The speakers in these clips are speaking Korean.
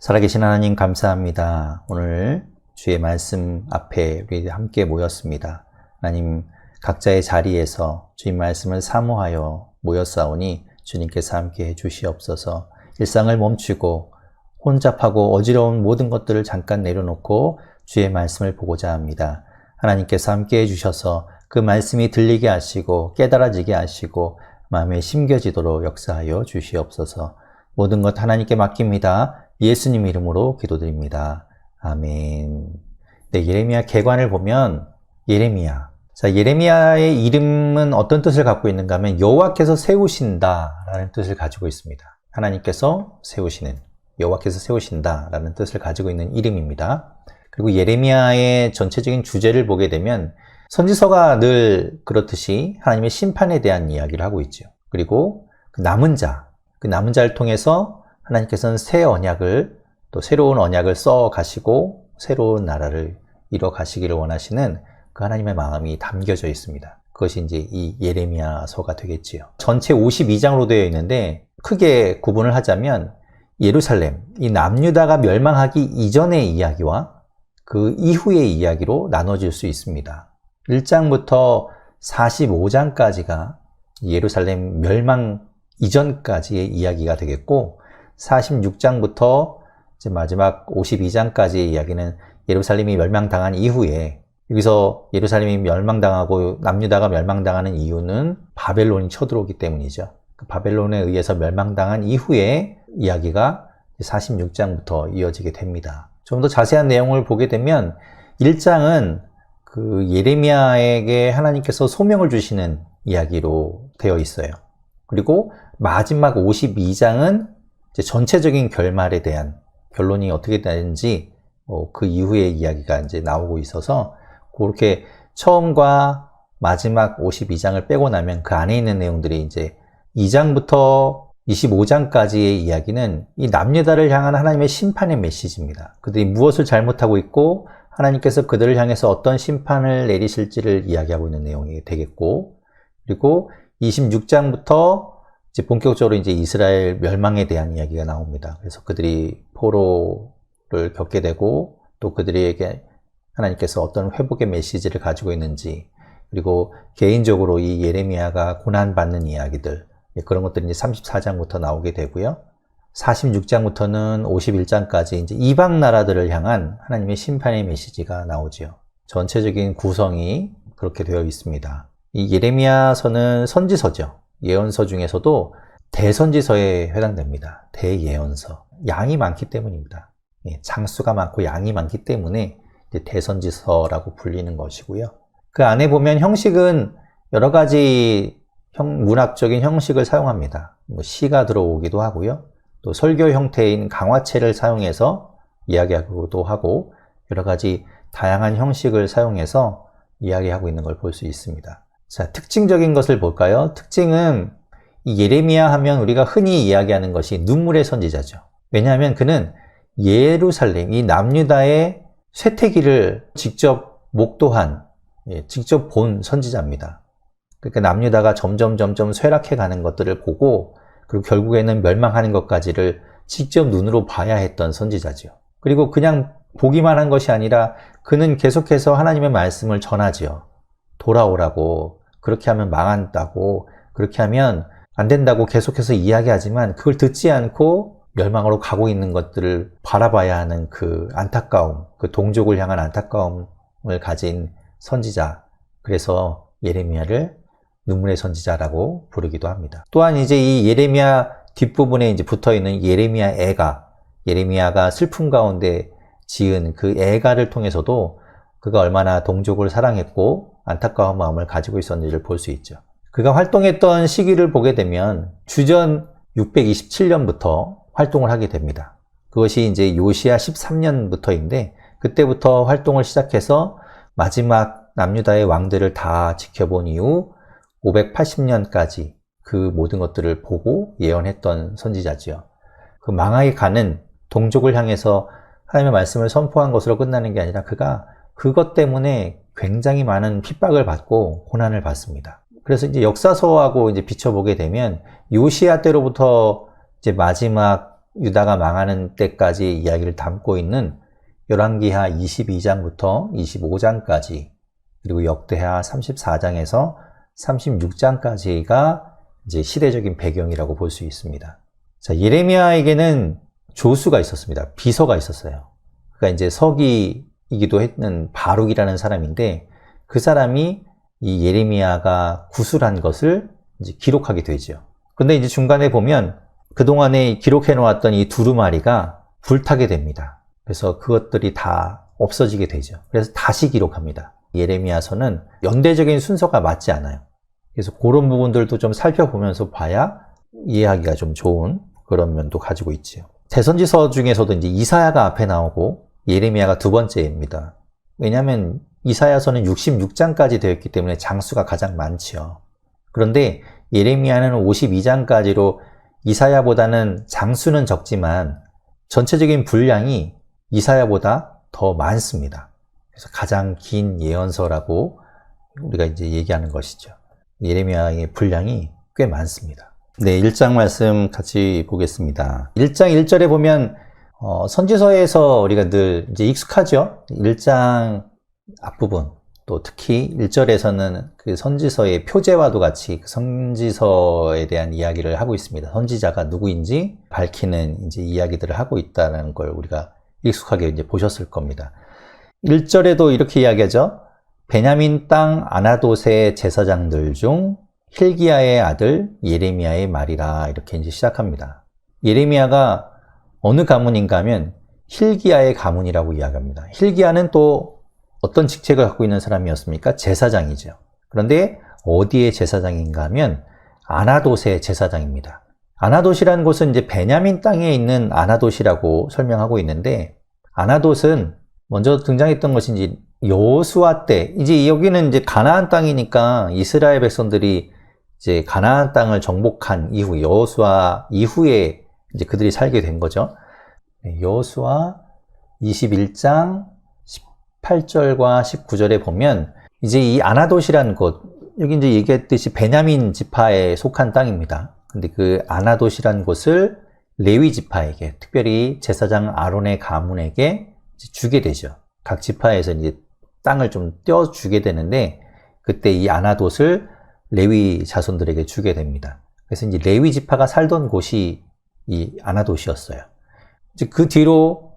살아계신 하나님 감사합니다. 오늘 주의 말씀 앞에 우리 함께 모였습니다. 하나님 각자의 자리에서 주님 말씀을 사모하여 모였사오니 주님께서 함께 해주시옵소서. 일상을 멈추고 혼잡하고 어지러운 모든 것들을 잠깐 내려놓고 주의 말씀을 보고자 합니다. 하나님께서 함께 해주셔서 그 말씀이 들리게 하시고 깨달아지게 하시고 마음에 심겨지도록 역사하여 주시옵소서. 모든 것 하나님께 맡깁니다. 예수님 이름으로 기도드립니다. 아멘. 네, 예레미야 계관을 보면 예레미야의 이름은 어떤 뜻을 갖고 있는가 하면 여호와께서 세우신다라는 뜻을 가지고 있습니다. 하나님께서 세우시는, 여호와께서 세우신다라는 뜻을 가지고 있는 이름입니다. 그리고 예레미야의 전체적인 주제를 보게 되면 선지서가 늘 그렇듯이 하나님의 심판에 대한 이야기를 하고 있죠. 그리고 그 남은 자를 통해서 하나님께서는 새 언약을, 또 새로운 언약을 써 가시고 새로운 나라를 이뤄 가시기를 원하시는 그 하나님의 마음이 담겨져 있습니다. 그것이 이제 이 예레미야서가 되겠지요. 전체 52장으로 되어 있는데 크게 구분을 하자면 예루살렘, 이 남유다가 멸망하기 이전의 이야기와 그 이후의 이야기로 나눠질 수 있습니다. 1장부터 45장까지가 예루살렘 멸망 이전까지의 이야기가 되겠고 46장부터 이제 마지막 52장까지의 이야기는 예루살렘이 멸망당한 이후에, 여기서 예루살렘이 멸망당하고 남유다가 멸망당하는 이유는 바벨론이 쳐들어오기 때문이죠. 그 바벨론에 의해서 멸망당한 이후에 이야기가 46장부터 이어지게 됩니다. 좀 더 자세한 내용을 보게 되면 1장은 그 예레미야에게 하나님께서 소명을 주시는 이야기로 되어 있어요. 그리고 마지막 52장은 이제 전체적인 결말에 대한, 결론이 어떻게 되는지 그 이후의 이야기가 이제 나오고 있어서 그렇게 처음과 마지막 52장을 빼고 나면 그 안에 있는 내용들이 이제 2장부터 25장까지의 이야기는 이 남유다를 향한 하나님의 심판의 메시지입니다. 그들이 무엇을 잘못하고 있고 하나님께서 그들을 향해서 어떤 심판을 내리실지를 이야기하고 있는 내용이 되겠고, 그리고 26장부터 이제 본격적으로 이제 이스라엘 멸망에 대한 이야기가 나옵니다. 그래서 그들이 포로를 겪게 되고 또 그들에게 하나님께서 어떤 회복의 메시지를 가지고 있는지, 그리고 개인적으로 이 예레미야가 고난받는 이야기들, 그런 것들이 이제 34장부터 나오게 되고요. 46장부터는 51장까지 이제 이방 나라들을 향한 하나님의 심판의 메시지가 나오죠. 전체적인 구성이 그렇게 되어 있습니다. 이 예레미야서는 선지서죠. 예언서 중에서도 대선지서에 해당됩니다. 대예언서. 양이 많기 때문입니다. 장수가 많고 양이 많기 때문에 이제 대선지서라고 불리는 것이고요. 그 안에 보면 형식은 여러 가지 문학적인 형식을 사용합니다. 시가 들어오기도 하고요. 또 설교 형태인 강화체를 사용해서 이야기하기도 하고 여러 가지 다양한 형식을 사용해서 이야기하고 있는 걸 볼 수 있습니다. 자, 특징적인 것을 볼까요? 특징은 이 예레미야 하면 우리가 흔히 이야기하는 것이 눈물의 선지자죠. 왜냐하면 그는 예루살렘, 이 남유다의 쇠퇴기를 직접 목도한, 직접 본 선지자입니다. 그러니까 남유다가 점점 쇠락해 가는 것들을 보고, 그리고 결국에는 멸망하는 것까지를 직접 눈으로 봐야 했던 선지자죠. 그리고 그냥 보기만 한 것이 아니라 그는 계속해서 하나님의 말씀을 전하지요. 돌아오라고, 그렇게 하면 망한다고, 그렇게 하면 안 된다고 계속해서 이야기하지만 그걸 듣지 않고 멸망으로 가고 있는 것들을 바라봐야 하는 그 안타까움, 그 동족을 향한 안타까움을 가진 선지자. 그래서 예레미야를 눈물의 선지자라고 부르기도 합니다. 또한 이제 이 예레미야 뒷부분에 이제 붙어 있는 예레미야 애가, 예레미야가 슬픔 가운데 지은 그 애가를 통해서도 그가 얼마나 동족을 사랑했고 안타까운 마음을 가지고 있었는지를 볼 수 있죠. 그가 활동했던 시기를 보게 되면 주전 627년부터 활동을 하게 됩니다. 그것이 이제 요시야 13년부터인데 그때부터 활동을 시작해서 마지막 남유다의 왕들을 다 지켜본 이후 580년까지 그 모든 것들을 보고 예언했던 선지자지요. 그 망하게 가는 동족을 향해서 하나님의 말씀을 선포한 것으로 끝나는 게 아니라 그가 그것 때문에 굉장히 많은 핍박을 받고 고난을 받습니다. 그래서 이제 역사서하고 이제 비춰보게 되면 요시야 때로부터 이제 마지막 유다가 망하는 때까지 이야기를 담고 있는 열왕기하 22장부터 25장까지, 그리고 역대하 34장에서 36장까지가 이제 시대적인 배경이라고 볼 수 있습니다. 자, 예레미야에게는 조수가 있었습니다. 비서가 있었어요. 그러니까 이제 서기이기도 했는 바룩이라는 사람인데, 그 사람이 이 예레미야가 구술한 것을 이제 기록하게 되죠. 근데 이제 중간에 보면 그동안에 기록해 놓았던 이 두루마리가 불타게 됩니다. 그래서 그것들이 다 없어지게 되죠. 그래서 다시 기록합니다. 예레미야서는 연대적인 순서가 맞지 않아요. 그래서 그런 부분들도 좀 살펴보면서 봐야 이해하기가 좀 좋은 그런 면도 가지고 있죠. 대선지서 중에서도 이제 이사야가 앞에 나오고 예레미야가 두 번째입니다. 왜냐하면 이사야서는 66장까지 되어 있기 때문에 장수가 가장 많죠. 그런데 예레미야는 52장까지로 이사야보다는 장수는 적지만 전체적인 분량이 이사야보다 더 많습니다. 그래서 가장 긴 예언서라고 우리가 이제 얘기하는 것이죠. 예레미야의 분량이 꽤 많습니다. 네, 1장 말씀 같이 보겠습니다. 1장 1절에 보면 선지서에서 우리가 늘 이제 익숙하죠. 1장 앞부분, 또 특히 1절에서는 그 선지서의 표제와도 같이 그 선지서에 대한 이야기를 하고 있습니다. 선지자가 누구인지 밝히는 이제 이야기들을 하고 있다는 걸 우리가 익숙하게 이제 보셨을 겁니다. 1절에도 이렇게 이야기하죠. 베냐민 땅 아나돗의 제사장들 중 힐기야의 아들 예레미야의 말이라, 이렇게 이제 시작합니다. 예레미야가 어느 가문인가 하면 힐기야의 가문이라고 이야기합니다. 힐기야는 또 어떤 직책을 갖고 있는 사람이었습니까? 제사장이죠. 그런데 어디의 제사장인가 하면 아나돗의 제사장입니다. 아나돗이라는 곳은 이제 베냐민 땅에 있는 아나돗이라고 설명하고 있는데, 아나돗은 먼저 등장했던 것이 이제 여호수아 때, 이제 여기는 이제 가나안 땅이니까 이스라엘 백성들이 이제 가나안 땅을 정복한 이후, 여호수아 이후에 이제 그들이 살게 된 거죠. 여호수아 21장 18절과 19절에 보면 이제 이 아나돗이라는 곳, 여기 이제 얘기했듯이 베냐민 지파에 속한 땅입니다. 근데 그 아나돗이라는 곳을 레위 지파에게, 특별히 제사장 아론의 가문에게 주게 되죠. 각 지파에서 이제 땅을 좀 떼어주게 되는데, 그때 이 아나돗을 레위 자손들에게 주게 됩니다. 그래서 이제 레위 지파가 살던 곳이 이 아나돗이었어요. 이제 그 뒤로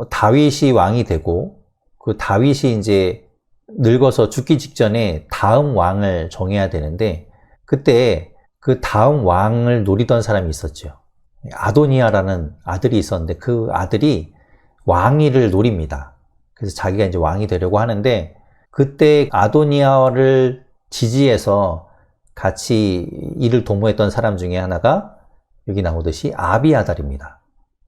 다윗이 왕이 되고, 그 다윗이 이제 늙어서 죽기 직전에 다음 왕을 정해야 되는데, 그때 그 다음 왕을 노리던 사람이 있었죠. 아도니아라는 아들이 있었는데, 그 아들이 왕위를 노립니다. 그래서 자기가 이제 왕이 되려고 하는데, 그때 아도니아를 지지해서 같이 이를 도모했던 사람 중에 하나가 여기 나오듯이 아비아달입니다.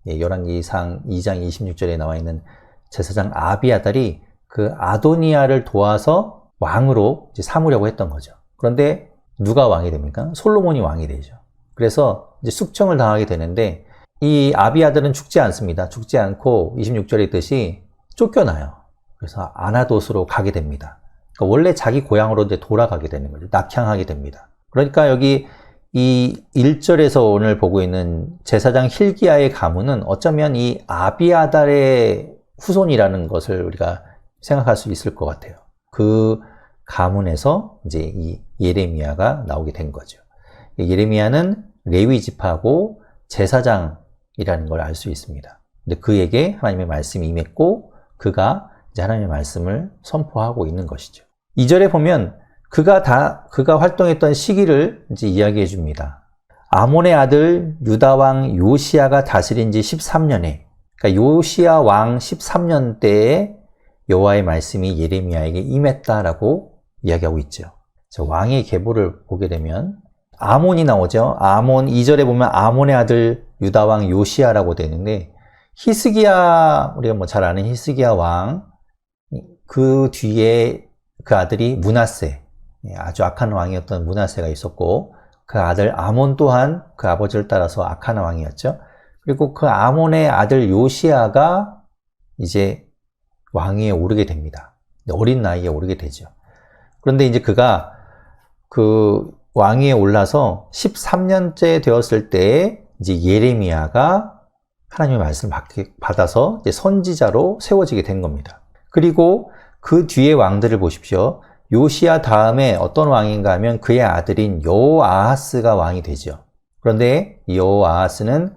열왕기상 2장 26절에 나와 있는 제사장 아비아달이 그 아도니아를 도와서 왕으로 이제 삼으려고 했던 거죠. 그런데 누가 왕이 됩니까? 솔로몬이 왕이 되죠. 그래서 이제 숙청을 당하게 되는데, 이 아비아달은 죽지 않습니다. 죽지 않고 26절에 있듯이 쫓겨나요. 그래서 아나돗으로 가게 됩니다. 그러니까 원래 자기 고향으로 이제 돌아가게 되는 거죠. 낙향하게 됩니다. 그러니까 여기 이 1절에서 오늘 보고 있는 제사장 힐기야의 가문은 어쩌면 이 아비아달의 후손이라는 것을 우리가 생각할 수 있을 것 같아요. 그 가문에서 이제 이 예레미야가 나오게 된 거죠. 예레미야는 레위 지파고 제사장이라는 걸 알 수 있습니다. 근데 그에게 하나님의 말씀이 임했고, 그가 이제 하나님의 말씀을 선포하고 있는 것이죠. 2절에 보면 그가 활동했던 시기를 이제 이야기해 줍니다. 아몬의 아들 유다 왕 요시야가 다스린 지 13년에, 그러니까 요시야 왕 13년 때에 여호와의 말씀이 예레미야에게 임했다라고 이야기하고 있죠. 왕의 계보를 보게 되면 아몬이 나오죠. 아몬, 2절에 보면 아몬의 아들 유다 왕 요시야라고 되는데, 히스기야, 우리가 뭐 잘 아는 히스기야 왕, 그 뒤에 그 아들이 므낫세, 아주 악한 왕이었던 므낫세가 있었고, 그 아들 아몬 또한 그 아버지를 따라서 악한 왕이었죠. 그리고 그 아몬의 아들 요시야가 이제 왕위에 오르게 됩니다. 어린 나이에 오르게 되죠. 그런데 이제 그가 그 왕위에 올라서 13년째 되었을 때에 이제 예레미야가 하나님의 말씀을 받아서 이제 선지자로 세워지게 된 겁니다. 그리고 그 뒤에 왕들을 보십시오. 요시야 다음에 어떤 왕인가 하면 그의 아들인 여호아하스가 왕이 되죠. 그런데 여호아하스는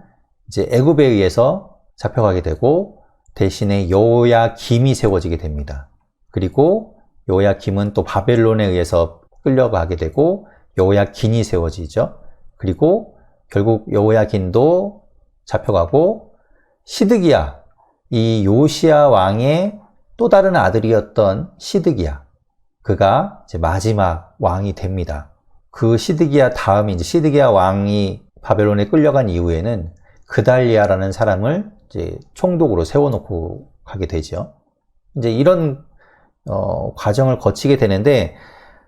이제 애굽에 의해서 잡혀가게 되고 대신에 여호야김이 세워지게 됩니다. 그리고 여호야김은 또 바벨론에 의해서 끌려가게 되고 여호야긴이 세워지죠. 그리고 결국 여호야긴도 잡혀가고 시드기야, 이 요시야 왕의 또 다른 아들이었던 시드기야, 그가 이제 마지막 왕이 됩니다. 그 시드기야 다음에 이제 시드기야 왕이 바벨론에 끌려간 이후에는 그달리아라는 사람을 이제 총독으로 세워놓고 가게 되죠. 이제 이런 과정을 거치게 되는데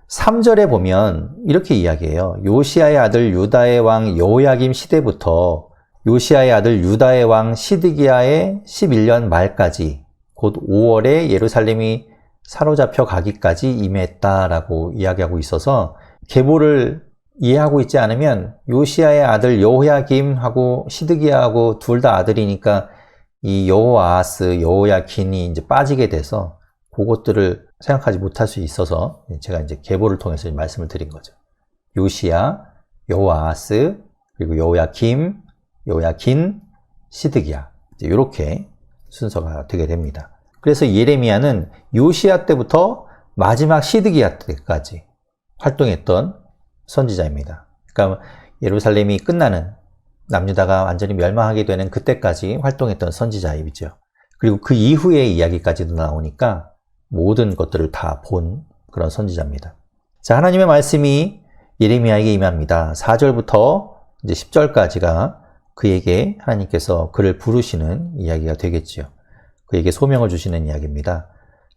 3절에 보면 이렇게 이야기해요. 요시야의 아들 유다의 왕 여호야김 시대부터 요시야의 아들 유다의 왕 시드기야의 11년 말까지 곧 5월에 예루살렘이 사로잡혀 가기까지 임했다라고 이야기하고 있어서 계보를 이해하고 있지 않으면 요시야의 아들 여호야김하고 시드기야하고 둘 다 아들이니까 이 여호아하스, 여호야긴이 이제 빠지게 돼서 그것들을 생각하지 못할 수 있어서 제가 이제 계보를 통해서 말씀을 드린 거죠. 요시야, 여호아하스, 그리고 여호야김, 여호야긴, 시드기야, 이렇게 순서가 되게 됩니다. 그래서 예레미야는 요시야 때부터 마지막 시드기야 때까지 활동했던 선지자입니다. 그러니까 예루살렘이 끝나는, 남유다가 완전히 멸망하게 되는 그때까지 활동했던 선지자이죠. 그리고 그 이후의 이야기까지도 나오니까 모든 것들을 다 본 그런 선지자입니다. 자, 하나님의 말씀이 예레미야에게 임합니다. 4절부터 이제 10절까지가 그에게 하나님께서 그를 부르시는 이야기가 되겠지요. 그에게 소명을 주시는 이야기입니다.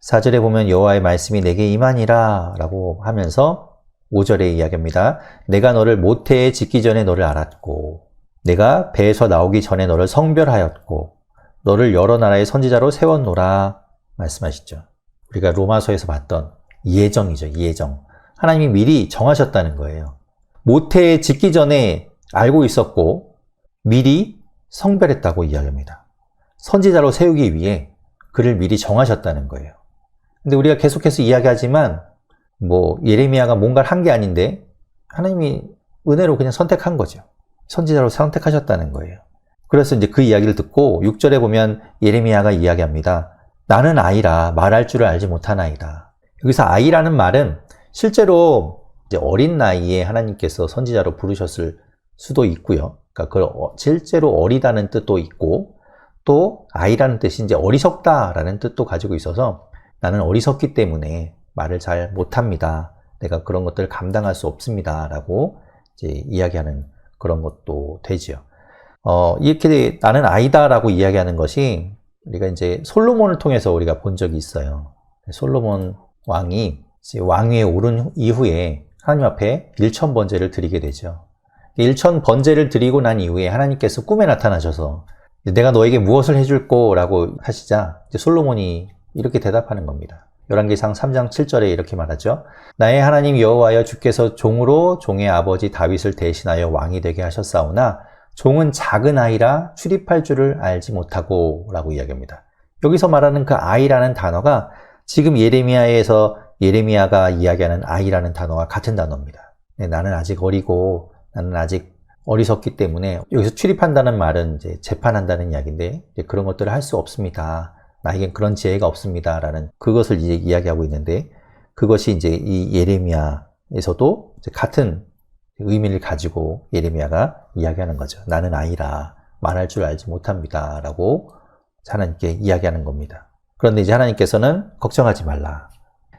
4절에 보면 여호와의 말씀이 내게 임하니라 라고 하면서 5절의 이야기입니다. 내가 너를 모태에 짓기 전에 너를 알았고 내가 배에서 나오기 전에 너를 성별하였고 너를 여러 나라의 선지자로 세웠노라 말씀하시죠. 우리가 로마서에서 봤던 예정이죠. 예정. 하나님이 미리 정하셨다는 거예요. 모태에 짓기 전에 알고 있었고 미리 성별했다고 이야기합니다. 선지자로 세우기 위해 그를 미리 정하셨다는 거예요. 근데 우리가 계속해서 이야기하지만 예레미야가 뭔가를 한 게 아닌데 하나님이 은혜로 그냥 선택한 거죠. 선지자로 선택하셨다는 거예요. 그래서 이제 그 이야기를 듣고 6절에 보면 예레미야가 이야기합니다. 나는 아이라 말할 줄을 알지 못하나이다. 여기서 아이라는 말은 실제로 이제 어린 나이에 하나님께서 선지자로 부르셨을 수도 있고요. 그러니까 실제로 어리다는 뜻도 있고 또 아이라는 뜻이 이제 어리석다라는 뜻도 가지고 있어서 나는 어리석기 때문에 말을 잘 못합니다. 내가 그런 것들을 감당할 수 없습니다. 라고 이제 이야기하는 그런 것도 되지요. 이렇게 나는 아이다라고 이야기하는 것이 우리가 이제 솔로몬을 통해서 우리가 본 적이 있어요. 솔로몬 왕이 이제 왕위에 오른 이후에 하나님 앞에 1000번제를 드리게 되죠. 1000번제를 드리고 난 이후에 하나님께서 꿈에 나타나셔서 내가 너에게 무엇을 해줄 거라고 하시자 이제 솔로몬이 이렇게 대답하는 겁니다. 열왕기상 3장 7절에 이렇게 말하죠. 나의 하나님 여호와여 주께서 종으로 종의 아버지 다윗을 대신하여 왕이 되게 하셨사오나 종은 작은 아이라 출입할 줄을 알지 못하고 라고 이야기합니다. 여기서 말하는 그 아이라는 단어가 지금 예레미야가 이야기하는 아이라는 단어와 같은 단어입니다. 나는 아직 어리고 나는 아직 어리석기 때문에 여기서 출입한다는 말은 이제 재판한다는 이야기인데 이제 그런 것들을 할 수 없습니다. 나에겐 그런 지혜가 없습니다. 라는 그것을 이제 이야기하고 있는데 그것이 이제 이 예레미야에서도 이제 같은 의미를 가지고 예레미야가 이야기하는 거죠. 나는 아이라 말할 줄 알지 못합니다. 라고 하나님께 이야기하는 겁니다. 그런데 이제 하나님께서는 걱정하지 말라.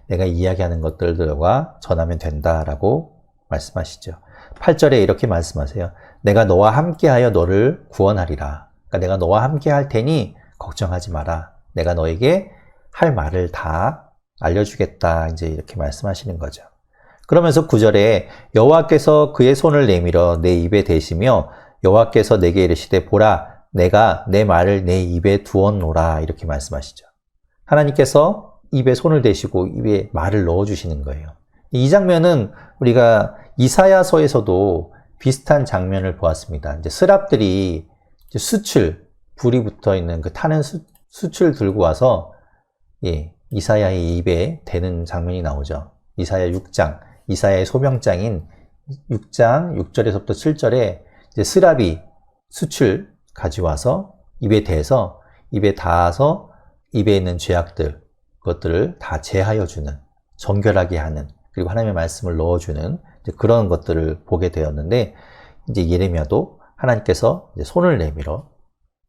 내가 이야기하는 것들과 전하면 된다. 라고 말씀하시죠. 8절에 이렇게 말씀하세요. 내가 너와 함께하여 너를 구원하리라. 그러니까 내가 너와 함께 할 테니 걱정하지 마라. 내가 너에게 할 말을 다 알려주겠다. 이제 이렇게 말씀하시는 거죠. 그러면서 9절에 여호와께서 그의 손을 내밀어 내 입에 대시며 여호와께서 내게 이르시되 보라 내가 내 말을 내 입에 두었노라. 이렇게 말씀하시죠. 하나님께서 입에 손을 대시고 입에 말을 넣어주시는 거예요. 이 장면은 우리가 이사야서에서도 비슷한 장면을 보았습니다. 이제 스랍들이 수출, 불이 붙어 있는 그 타는 숯을 들고 와서 이사야의 입에 대는 장면이 나오죠. 이사야 6장, 이사야의 소명장인 6장 6절에서부터 7절에 이제 스라비 숯을 가져와서 입에 대서 입에 닿아서 입에 있는 죄악들 그것들을 다 제하여 주는, 정결하게 하는, 그리고 하나님의 말씀을 넣어주는 그런 것들을 보게 되었는데, 이제 예레미야도 하나님께서 이제 손을 내밀어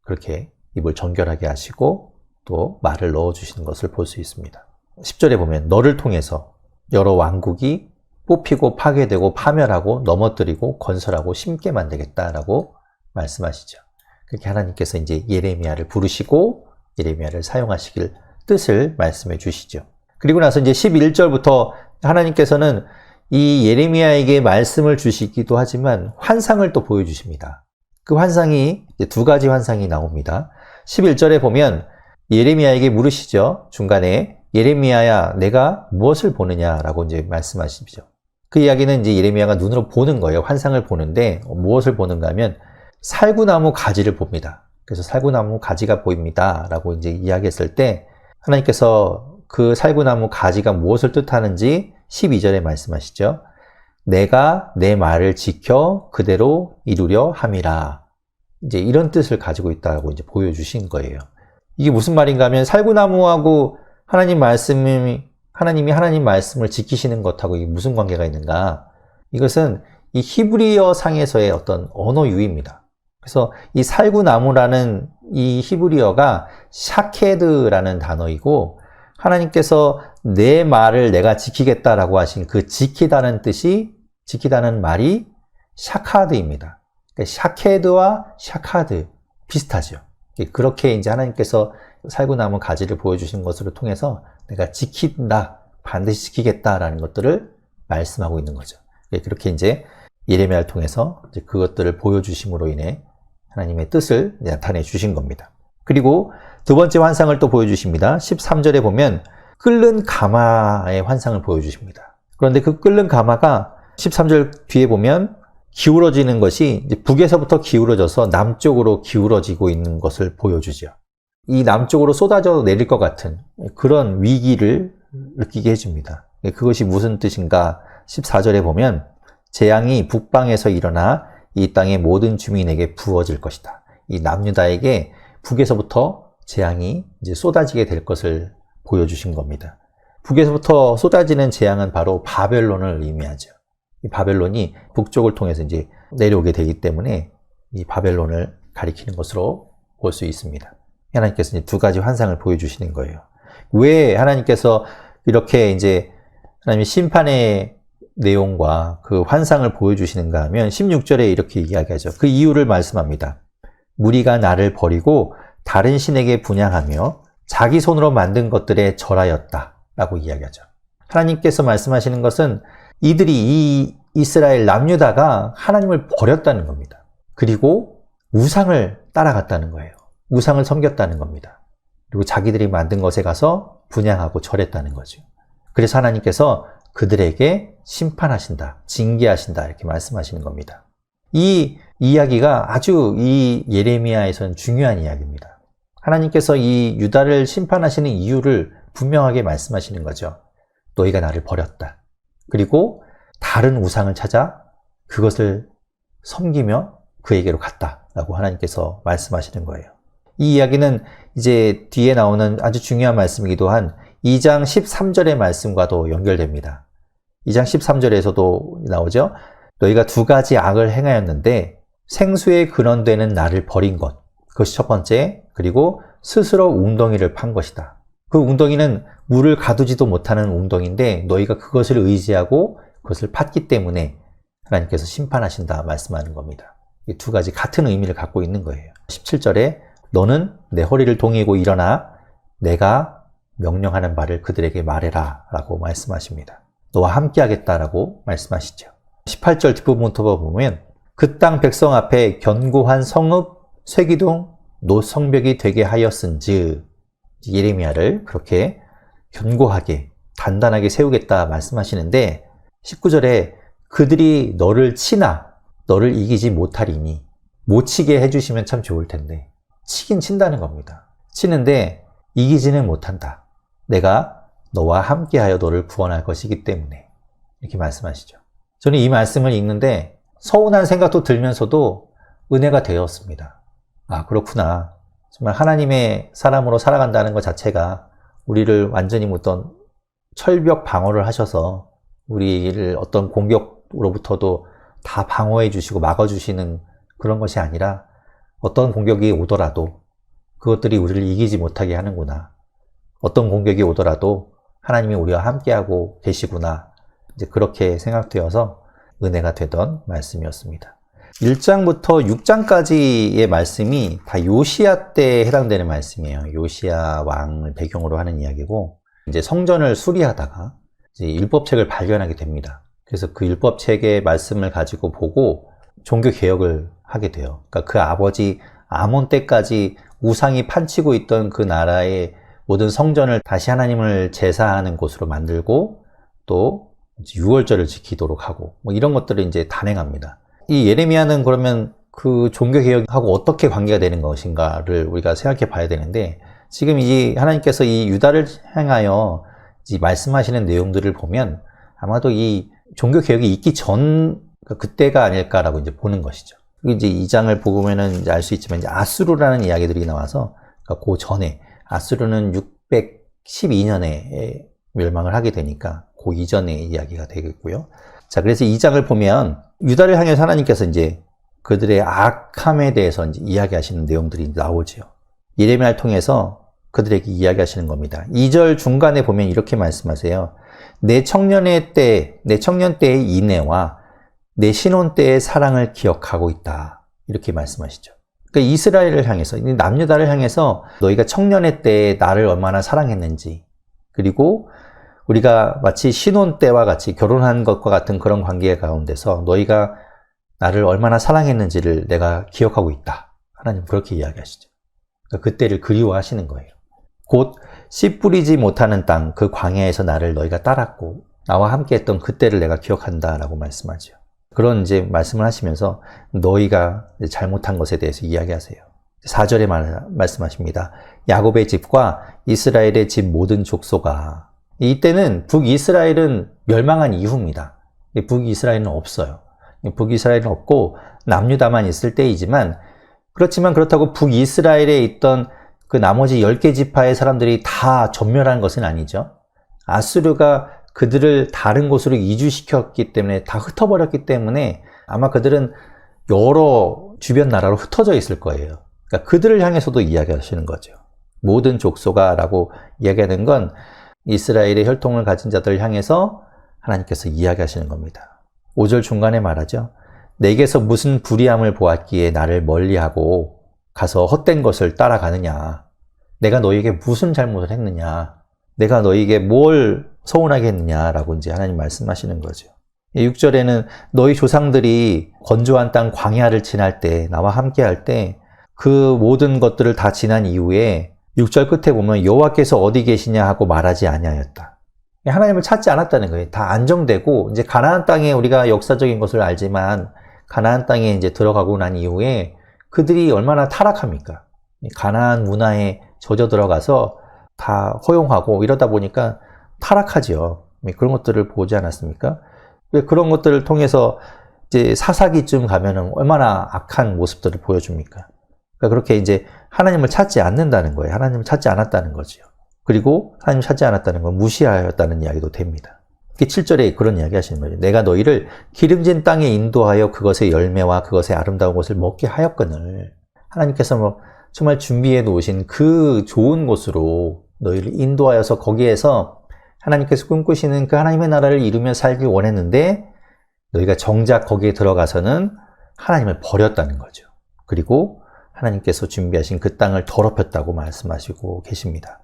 그렇게 입을 정결하게 하시고 또 말을 넣어주시는 것을 볼 수 있습니다. 10절에 보면 너를 통해서 여러 왕국이 뽑히고 파괴되고 파멸하고 넘어뜨리고 건설하고 심게 만들겠다라고 말씀하시죠. 그렇게 하나님께서 이제 예레미야를 부르시고 예레미야를 사용하시길 뜻을 말씀해 주시죠. 그리고 나서 이제 11절부터 하나님께서는 이 예레미야에게 말씀을 주시기도 하지만 환상을 또 보여주십니다. 그 환상이 이제 두 가지 환상이 나옵니다. 11절에 보면 예레미야에게 물으시죠. 중간에 예레미야야 내가 무엇을 보느냐라고 이제 말씀하시죠. 그 이야기는 이제 예레미야가 눈으로 보는 거예요. 환상을 보는데 무엇을 보는가 하면 살구나무 가지를 봅니다. 그래서 살구나무 가지가 보입니다. 라고 이제 이야기했을 때 하나님께서 그 살구나무 가지가 무엇을 뜻하는지 12절에 말씀하시죠. 내가 내 말을 지켜 그대로 이루려 함이라. 이제 이런 뜻을 가지고 있다고 이제 보여주신 거예요. 이게 무슨 말인가 하면 살구나무하고 하나님이 하나님 말씀을 지키시는 것하고 이게 무슨 관계가 있는가? 이것은 이 히브리어 상에서의 어떤 언어 유희입니다. 그래서 이 살구나무라는 이 히브리어가 샤케드라는 단어이고 하나님께서 내 말을 내가 지키겠다라고 하신 그 지키다는 뜻이 지키다는 말이 샤카드입니다. 그러니까 샤케드와 샤카드 비슷하죠. 그렇게 이제 하나님께서 살구나무 가지를 보여주신 것으로 통해서 내가 지킨다, 반드시 지키겠다라는 것들을 말씀하고 있는 거죠. 그렇게 이제 예레미야를 통해서 이제 그것들을 보여주심으로 인해 하나님의 뜻을 나타내 주신 겁니다. 그리고 두 번째 환상을 또 보여주십니다. 13절에 보면 끓는 가마의 환상을 보여주십니다. 그런데 그 끓는 가마가 13절 뒤에 보면 기울어지는 것이 이제 북에서부터 기울어져서 남쪽으로 기울어지고 있는 것을 보여주죠. 이 남쪽으로 쏟아져 내릴 것 같은 그런 위기를 느끼게 해줍니다. 그것이 무슨 뜻인가? 14절에 보면 재앙이 북방에서 일어나 이 땅의 모든 주민에게 부어질 것이다. 이 남유다에게 북에서부터 재앙이 이제 쏟아지게 될 것을 보여주신 겁니다. 북에서부터 쏟아지는 재앙은 바로 바벨론을 의미하죠. 이 바벨론이 북쪽을 통해서 이제 내려오게 되기 때문에 이 바벨론을 가리키는 것으로 볼 수 있습니다. 하나님께서 이제 두 가지 환상을 보여주시는 거예요. 왜 하나님께서 이렇게 이제 하나님의 심판의 내용과 그 환상을 보여주시는가 하면 16절에 이렇게 이야기하죠. 그 이유를 말씀합니다. 무리가 나를 버리고 다른 신에게 분향하며 자기 손으로 만든 것들에 절하였다 라고 이야기하죠. 하나님께서 말씀하시는 것은 이들이 이 이스라엘 남유다가 하나님을 버렸다는 겁니다. 그리고 우상을 따라갔다는 거예요. 우상을 섬겼다는 겁니다. 그리고 자기들이 만든 것에 가서 분향하고 절했다는 거죠. 그래서 하나님께서 그들에게 심판하신다, 징계하신다 이렇게 말씀하시는 겁니다. 이 이야기가 아주 이 예레미야에서는 중요한 이야기입니다. 하나님께서 이 유다를 심판하시는 이유를 분명하게 말씀하시는 거죠. 너희가 나를 버렸다. 그리고 다른 우상을 찾아 그것을 섬기며 그에게로 갔다라고 하나님께서 말씀하시는 거예요. 이 이야기는 이제 뒤에 나오는 아주 중요한 말씀이기도 한 2장 13절의 말씀과도 연결됩니다. 2장 13절에서도 나오죠. 너희가 두 가지 악을 행하였는데 생수에 근원되는 나를 버린 것. 그것이 첫 번째. 그리고 스스로 웅덩이를 판 것이다. 그 웅덩이는 물을 가두지도 못하는 웅덩이인데 너희가 그것을 의지하고 그것을 팠기 때문에 하나님께서 심판하신다 말씀하는 겁니다. 이 두 가지 같은 의미를 갖고 있는 거예요. 17절에 너는 내 허리를 동이고 일어나 내가 명령하는 바를 그들에게 말해라 라고 말씀하십니다. 너와 함께 하겠다라고 말씀하시죠. 18절 뒷부분부터 보면 그 땅 백성 앞에 견고한 성읍 쇠기둥 노성벽이 되게 하였은즉 예레미야를 그렇게 견고하게 단단하게 세우겠다 말씀하시는데 19절에 그들이 너를 치나 너를 이기지 못하리니 못 치게 해주시면 참 좋을 텐데 치긴 친다는 겁니다. 치는데 이기지는 못한다. 내가 너와 함께하여 너를 구원할 것이기 때문에. 이렇게 말씀하시죠. 저는 이 말씀을 읽는데 서운한 생각도 들면서도 은혜가 되었습니다. 아, 그렇구나. 정말 하나님의 사람으로 살아간다는 것 자체가 우리를 완전히 어떤 철벽 방어를 하셔서 우리를 어떤 공격으로부터도 다 방어해 주시고 막아 주시는 그런 것이 아니라 어떤 공격이 오더라도 그것들이 우리를 이기지 못하게 하는구나. 어떤 공격이 오더라도 하나님이 우리와 함께하고 계시구나. 이제 그렇게 생각되어서 은혜가 되던 말씀이었습니다. 1장부터 6장까지의 말씀이 다 요시야 때에 해당되는 말씀이에요. 요시야 왕을 배경으로 하는 이야기고, 이제 성전을 수리하다가 이제 율법책을 발견하게 됩니다. 그래서 그 율법책의 말씀을 가지고 보고 종교 개혁을 하게 돼요. 그러니까 그 아버지 아몬 때까지 우상이 판치고 있던 그 나라의 모든 성전을 다시 하나님을 제사하는 곳으로 만들고 또 유월절을 지키도록 하고 뭐 이런 것들을 이제 단행합니다. 이 예레미야는 그러면 그 종교개혁하고 어떻게 관계가 되는 것인가를 우리가 생각해 봐야 되는데, 지금 이 하나님께서 이 유다를 향하여 이 말씀하시는 내용들을 보면 아마도 이 종교개혁이 있기 전 그때가 아닐까라고 이제 보는 것이죠. 이제 이 장을 보면은 이제 알 수 있지만 이제 아수르라는 이야기들이 나와서 그 전에 아수르는 612년에 멸망을 하게 되니까 그 이전의 이야기가 되겠고요. 자, 그래서 이 장을 보면 유다를 향해서 하나님께서 이제 그들의 악함에 대해서 이제 이야기하시는 내용들이 나오죠. 예레미야를 통해서 그들에게 이야기하시는 겁니다. 2절 중간에 보면 이렇게 말씀하세요. 내 청년 때의 인애와 내 신혼 때의 사랑을 기억하고 있다. 이렇게 말씀하시죠. 그러니까 이스라엘을 향해서, 남유다를 향해서 너희가 청년의 때에 나를 얼마나 사랑했는지, 그리고 우리가 마치 신혼 때와 같이 결혼한 것과 같은 그런 관계 가운데서 너희가 나를 얼마나 사랑했는지를 내가 기억하고 있다. 하나님 그렇게 이야기하시죠. 그러니까 그때를 그리워하시는 거예요. 곧 씨 뿌리지 못하는 땅, 그 광야에서 나를 너희가 따랐고 나와 함께 했던 그때를 내가 기억한다라고 말씀하죠. 그런 이제 말씀을 하시면서 너희가 잘못한 것에 대해서 이야기하세요. 4절에 말씀하십니다. 야곱의 집과 이스라엘의 집 모든 족속아. 이때는 북이스라엘은 멸망한 이후입니다. 북이스라엘은 없어요. 북이스라엘은 없고 남유다만 있을 때이지만, 그렇지만 그렇다고 북이스라엘에 있던 그 나머지 10개 지파의 사람들이 다 전멸한 것은 아니죠. 아수르가 그들을 다른 곳으로 이주시켰기 때문에, 다 흩어버렸기 때문에 아마 그들은 여러 주변 나라로 흩어져 있을 거예요. 그러니까 그들을 향해서도 이야기하시는 거죠. 모든 족속아 라고 이야기하는 건 이스라엘의 혈통을 가진 자들을 향해서 하나님께서 이야기하시는 겁니다. 5절 중간에 말하죠. 내게서 무슨 불의함을 보았기에 나를 멀리하고 가서 헛된 것을 따라가느냐. 내가 너희에게 무슨 잘못을 했느냐. 내가 너희에게 뭘 서운하게 했느냐라고 이제 하나님 말씀하시는 거죠. 6절에는 너희 조상들이 건조한 땅 광야를 지날 때, 나와 함께 할 때 그 모든 것들을 다 지난 이후에 6절 끝에 보면 여호와께서 어디 계시냐 하고 말하지 아니하였다. 하나님을 찾지 않았다는 거예요. 다 안정되고 이제 가나안 땅에, 우리가 역사적인 것을 알지만 가나안 땅에 이제 들어가고 난 이후에 그들이 얼마나 타락합니까? 가나안 문화에 젖어 들어가서 다 허용하고 이러다 보니까 타락하죠. 그런 것들을 보지 않았습니까? 그런 것들을 통해서 이제 사사기쯤 가면은 얼마나 악한 모습들을 보여줍니까? 그러니까 그렇게 이제 하나님을 찾지 않는다는 거예요. 하나님을 찾지 않았다는 거죠. 그리고 하나님을 찾지 않았다는 건 무시하였다는 이야기도 됩니다. 7절에 그런 이야기 하시는 거예요. 내가 너희를 기름진 땅에 인도하여 그것의 열매와 그것의 아름다운 것을 먹게 하였거늘. 하나님께서 정말 준비해 놓으신 그 좋은 곳으로 너희를 인도하여서 거기에서 하나님께서 꿈꾸시는 그 하나님의 나라를 이루며 살길 원했는데, 너희가 정작 거기에 들어가서는 하나님을 버렸다는 거죠. 그리고 하나님께서 준비하신 그 땅을 더럽혔다고 말씀하시고 계십니다.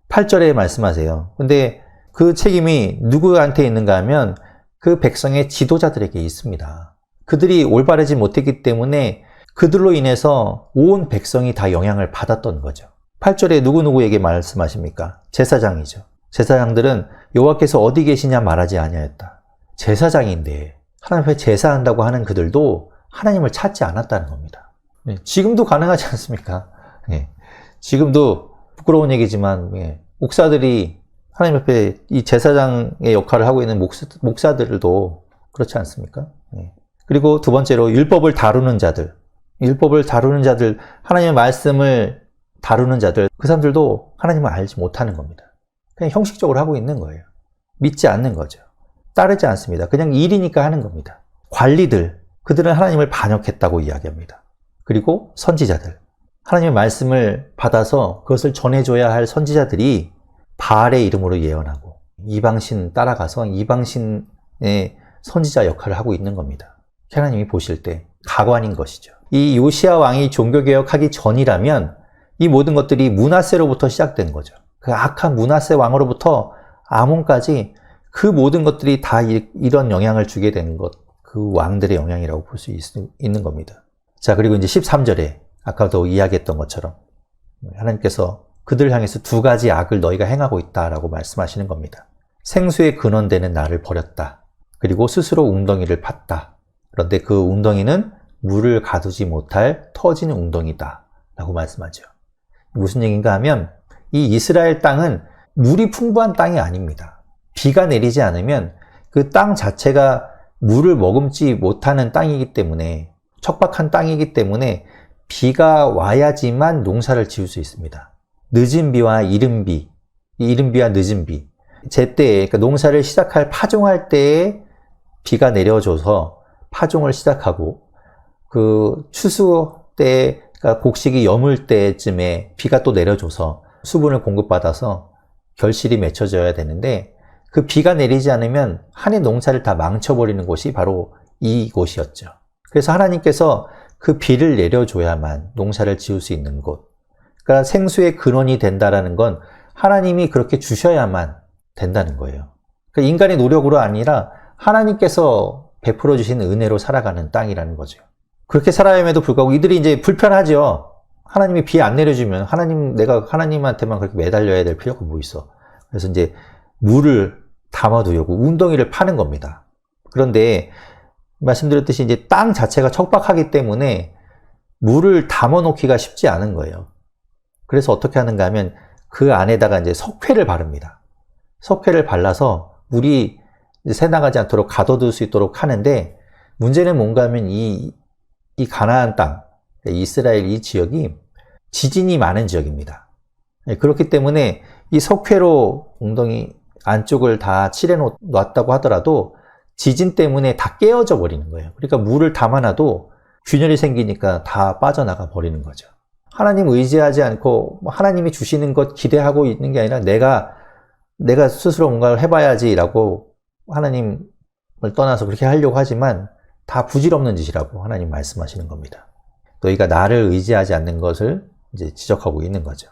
8절에 말씀하세요. 근데 그 책임이 누구한테 있는가 하면 그 백성의 지도자들에게 있습니다. 그들이 올바르지 못했기 때문에 그들로 인해서 온 백성이 다 영향을 받았던 거죠. 8절에 누구누구에게 말씀하십니까? 제사장이죠. 제사장들은 여호와께서 어디 계시냐 말하지 아니하였다. 제사장인데 하나님 앞에 제사한다고 하는 그들도 하나님을 찾지 않았다는 겁니다. 지금도 가능하지 않습니까? 예. 지금도 부끄러운 얘기지만 예. 목사들이 하나님 앞에 이 제사장의 역할을 하고 있는 목사들도 그렇지 않습니까? 예. 그리고 두 번째로 율법을 다루는 자들, 하나님의 말씀을 다루는 자들, 그 사람들도 하나님을 알지 못하는 겁니다. 그냥 형식적으로 하고 있는 거예요. 믿지 않는 거죠. 따르지 않습니다. 그냥 일이니까 하는 겁니다. 관리들, 그들은 하나님을 반역했다고 이야기합니다. 그리고 선지자들, 하나님의 말씀을 받아서 그것을 전해줘야 할 선지자들이 바알의 이름으로 예언하고 이방신 따라가서 이방신의 선지자 역할을 하고 있는 겁니다. 하나님이 보실 때 가관인 것이죠. 이 요시야 왕이 종교개혁하기 전이라면 이 모든 것들이 므낫세로부터 시작된 거죠. 그 악한 므낫세 왕으로부터 아몬까지 그 모든 것들이 다 이런 영향을 주게 된 것, 그 왕들의 영향이라고 볼 수 있는 겁니다. 자, 그리고 이제 13절에 아까도 이야기했던 것처럼 하나님께서 그들을 향해서 두 가지 악을 너희가 행하고 있다라고 말씀하시는 겁니다. 생수의 근원되는 나를 버렸다. 그리고 스스로 웅덩이를 팠다. 그런데 그 웅덩이는 물을 가두지 못할 터진 웅덩이다 라고 말씀하죠. 무슨 얘기인가 하면 이 이스라엘 땅은 물이 풍부한 땅이 아닙니다. 비가 내리지 않으면 그 땅 자체가 물을 머금지 못하는 땅이기 때문에, 척박한 땅이기 때문에 비가 와야지만 농사를 지을 수 있습니다. 늦은 비와 이른 비, 이른 비와 늦은 비, 제때에, 그러니까 농사를 시작할 파종할 때에 비가 내려줘서 파종을 시작하고, 그 추수 때, 그러니까 곡식이 여물 때쯤에 비가 또 내려줘서 수분을 공급받아서 결실이 맺혀져야 되는데, 그 비가 내리지 않으면 한 해 농사를 다 망쳐버리는 곳이 바로 이곳이었죠. 그래서 하나님께서 그 비를 내려줘야만 농사를 지을 수 있는 곳, 그러니까 생수의 근원이 된다라는 건 하나님이 그렇게 주셔야만 된다는 거예요. 그러니까 인간의 노력으로 아니라 하나님께서 베풀어 주신 은혜로 살아가는 땅이라는 거죠. 그렇게 살아야임에도 불구하고 이들이 이제 불편하죠. 하나님이 비 안 내려주면 내가 하나님한테만 그렇게 매달려야 될 필요가 뭐 있어. 그래서 이제 물을 담아두려고 웅덩이를 파는 겁니다. 그런데 말씀드렸듯이 이제 땅 자체가 척박하기 때문에 물을 담아놓기가 쉽지 않은 거예요. 그래서 어떻게 하는가 하면 그 안에다가 이제 석회를 바릅니다. 석회를 발라서 물이 새나가지 않도록 가둬둘 수 있도록 하는데, 문제는 뭔가 하면 이 가나안 땅, 이스라엘 이 지역이 지진이 많은 지역입니다. 그렇기 때문에 이 석회로 웅덩이 안쪽을 다 칠해놨다고 하더라도 지진 때문에 다 깨어져 버리는 거예요. 그러니까 물을 담아놔도 균열이 생기니까 다 빠져나가 버리는 거죠. 하나님 의지하지 않고 하나님이 주시는 것 기대하고 있는 게 아니라 내가 스스로 뭔가를 해봐야지라고 하나님을 떠나서 그렇게 하려고 하지만 다 부질없는 짓이라고 하나님 말씀하시는 겁니다. 너희가 나를 의지하지 않는 것을 이제 지적하고 있는 거죠.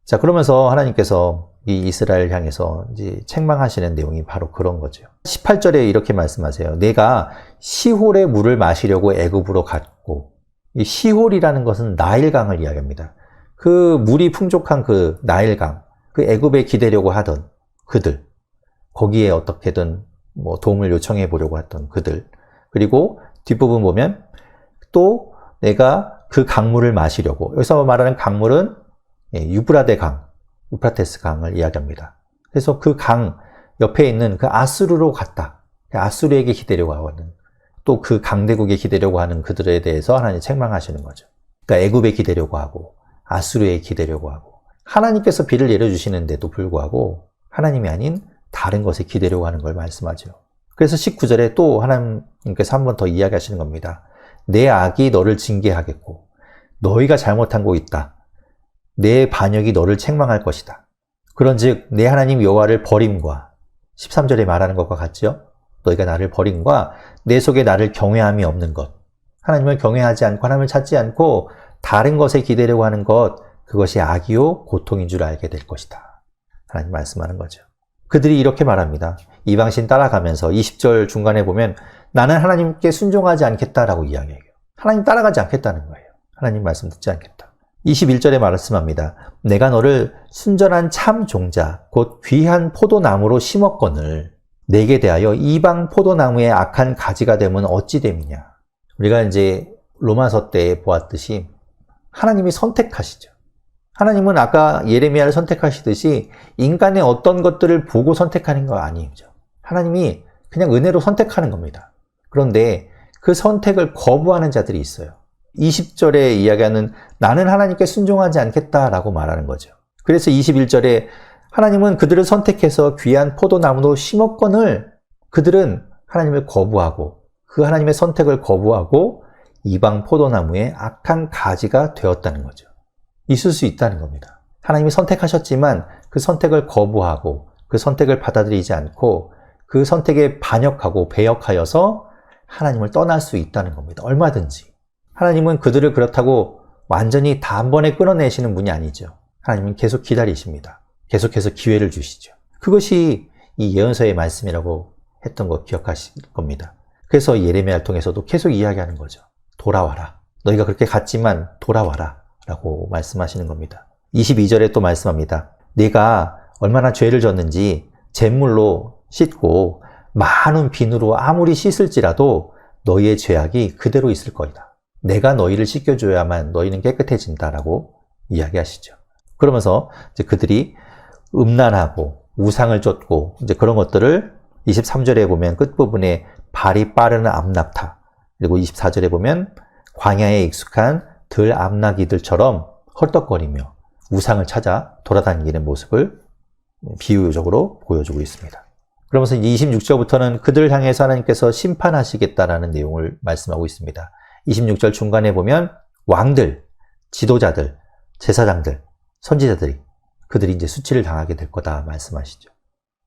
자, 그러면서 하나님께서 이 이스라엘 향해서 이제 책망하시는 내용이 바로 그런 거죠. 18절에 이렇게 말씀하세요. 내가 시홀의 물을 마시려고 애굽으로 갔고, 이 시홀이라는 것은 나일강을 이야기합니다. 그 물이 풍족한 그 나일강, 그 애굽에 기대려고 하던 그들, 거기에 어떻게든 뭐 도움을 요청해 보려고 했던 그들, 그리고 뒷부분 보면 또 내가 그 강물을 마시려고, 여기서 말하는 강물은 유브라데 강, 유프라테스 강을 이야기합니다. 그래서 그 강 옆에 있는 그 아수르로 갔다. 아수르에게 기대려고 하는, 또 그 강대국에 기대려고 하는 그들에 대해서 하나님 책망하시는 거죠. 그러니까 애굽에 기대려고 하고 아수르에 기대려고 하고, 하나님께서 비를 내려주시는데도 불구하고 하나님이 아닌 다른 것에 기대려고 하는 걸 말씀하죠. 그래서 19절에 또 하나님께서 한 번 더 이야기하시는 겁니다. 내 악이 너를 징계하겠고 너희가 잘못한 거 있다. 내 반역이 너를 책망할 것이다. 그런즉 내 하나님 여호와를 버림과, 13절에 말하는 것과 같죠? 너희가 나를 버림과 내 속에 나를 경외함이 없는 것, 하나님을 경외하지 않고 하나님을 찾지 않고 다른 것에 기대려고 하는 것, 그것이 악이요 고통인 줄 알게 될 것이다. 하나님 말씀하는 거죠. 그들이 이렇게 말합니다. 이방신 따라가면서 20절 중간에 보면 나는 하나님께 순종하지 않겠다라고 이야기해요. 하나님 따라가지 않겠다는 거예요. 하나님 말씀 듣지 않겠다. 21절에 말씀합니다. 내가 너를 순전한 참 종자 곧 귀한 포도나무로 심었거늘 내게 대하여 이방 포도나무의 악한 가지가 되면 어찌 됨이냐. 우리가 이제 로마서 때 보았듯이 하나님이 선택하시죠. 하나님은 아까 예레미야를 선택하시듯이 인간의 어떤 것들을 보고 선택하는 거 아니죠. 하나님이 그냥 은혜로 선택하는 겁니다. 그런데 그 선택을 거부하는 자들이 있어요. 20절에 이야기하는 나는 하나님께 순종하지 않겠다라고 말하는 거죠. 그래서 21절에 하나님은 그들을 선택해서 귀한 포도나무로 심었건을 그들은 하나님을 거부하고 그 하나님의 선택을 거부하고 이방 포도나무의 악한 가지가 되었다는 거죠. 있을 수 있다는 겁니다. 하나님이 선택하셨지만 그 선택을 거부하고 그 선택을 받아들이지 않고 그 선택에 반역하고 배역하여서 하나님을 떠날 수 있다는 겁니다. 얼마든지. 하나님은 그들을 그렇다고 완전히 다 한 번에 끊어내시는 분이 아니죠. 하나님은 계속 기다리십니다. 계속해서 기회를 주시죠. 그것이 이 예언서의 말씀이라고 했던 거 기억하실 겁니다. 그래서 예레미야를 통해서도 계속 이야기하는 거죠. 돌아와라. 너희가 그렇게 갔지만 돌아와라. 라고 말씀하시는 겁니다. 22절에 또 말씀합니다. 네가 얼마나 죄를 졌는지 잿물로 씻고 많은 비누로 아무리 씻을지라도 너희의 죄악이 그대로 있을 거이다. 내가 너희를 씻겨줘야만 너희는 깨끗해진다라고 이야기하시죠. 그러면서 이제 그들이 음란하고 우상을 쫓고 이제 그런 것들을 23절에 보면 끝부분에 발이 빠르는 암낙타, 그리고 24절에 보면 광야에 익숙한 들 암나기들처럼 헐떡거리며 우상을 찾아 돌아다니는 모습을 비유적으로 보여주고 있습니다. 그러면서 26절부터는 그들을 향해서 하나님께서 심판하시겠다라는 내용을 말씀하고 있습니다. 26절 중간에 보면 왕들, 지도자들, 제사장들, 선지자들이 그들이 이제 수치를 당하게 될 거다 말씀하시죠.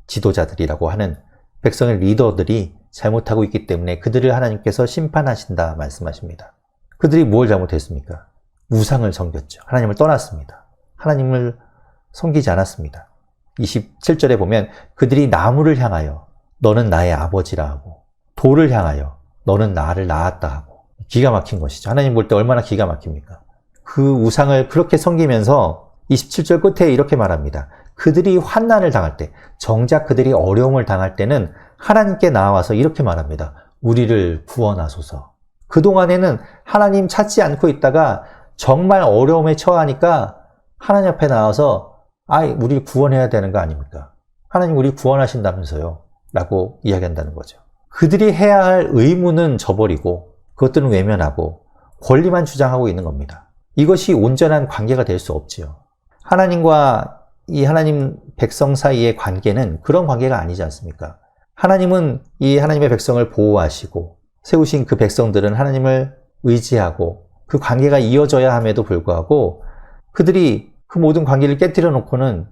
지도자들이라고 하는 백성의 리더들이 잘못하고 있기 때문에 그들을 하나님께서 심판하신다 말씀하십니다. 그들이 뭘 잘못했습니까? 우상을 섬겼죠. 하나님을 떠났습니다. 하나님을 섬기지 않았습니다. 27절에 보면 그들이 나무를 향하여 너는 나의 아버지라 하고 돌을 향하여 너는 나를 낳았다 하고 기가 막힌 것이죠. 하나님 볼 때 얼마나 기가 막힙니까? 그 우상을 그렇게 섬기면서 27절 끝에 이렇게 말합니다. 그들이 환난을 당할 때, 정작 그들이 어려움을 당할 때는 하나님께 나와서 이렇게 말합니다. 우리를 구원하소서. 그동안에는 하나님 찾지 않고 있다가 정말 어려움에 처하니까 하나님 앞에 나와서 우리를 구원해야 되는 거 아닙니까? 하나님 우리 구원하신다면서요. 라고 이야기한다는 거죠. 그들이 해야 할 의무는 저버리고 그것들은 외면하고 권리만 주장하고 있는 겁니다. 이것이 온전한 관계가 될 수 없지요. 하나님과 이 하나님 백성 사이의 관계는 그런 관계가 아니지 않습니까? 하나님은 이 하나님의 백성을 보호하시고 세우신 그 백성들은 하나님을 의지하고 그 관계가 이어져야 함에도 불구하고 그들이 그 모든 관계를 깨뜨려 놓고는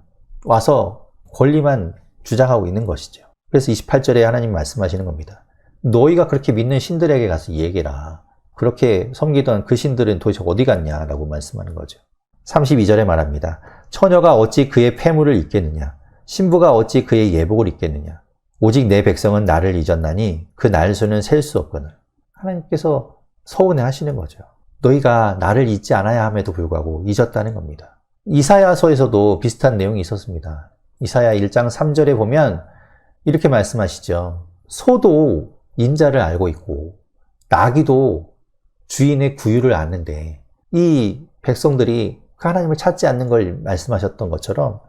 와서 권리만 주장하고 있는 것이죠. 그래서 28절에 하나님 말씀하시는 겁니다. 너희가 그렇게 믿는 신들에게 가서 얘기해라. 그렇게 섬기던 그 신들은 도대체 어디 갔냐라고 말씀하는 거죠. 32절에 말합니다. 처녀가 어찌 그의 폐물을 잊겠느냐? 신부가 어찌 그의 예복을 잊겠느냐? 오직 내 백성은 나를 잊었나니 그 날수는 셀 수 없거늘. 하나님께서 서운해 하시는 거죠. 너희가 나를 잊지 않아야 함에도 불구하고 잊었다는 겁니다. 이사야서에서도 비슷한 내용이 있었습니다. 이사야 1장 3절에 보면 이렇게 말씀하시죠. 소도 인자를 알고 있고 나귀도 주인의 구유를 아는데 이 백성들이 그 하나님을 찾지 않는 걸 말씀하셨던 것처럼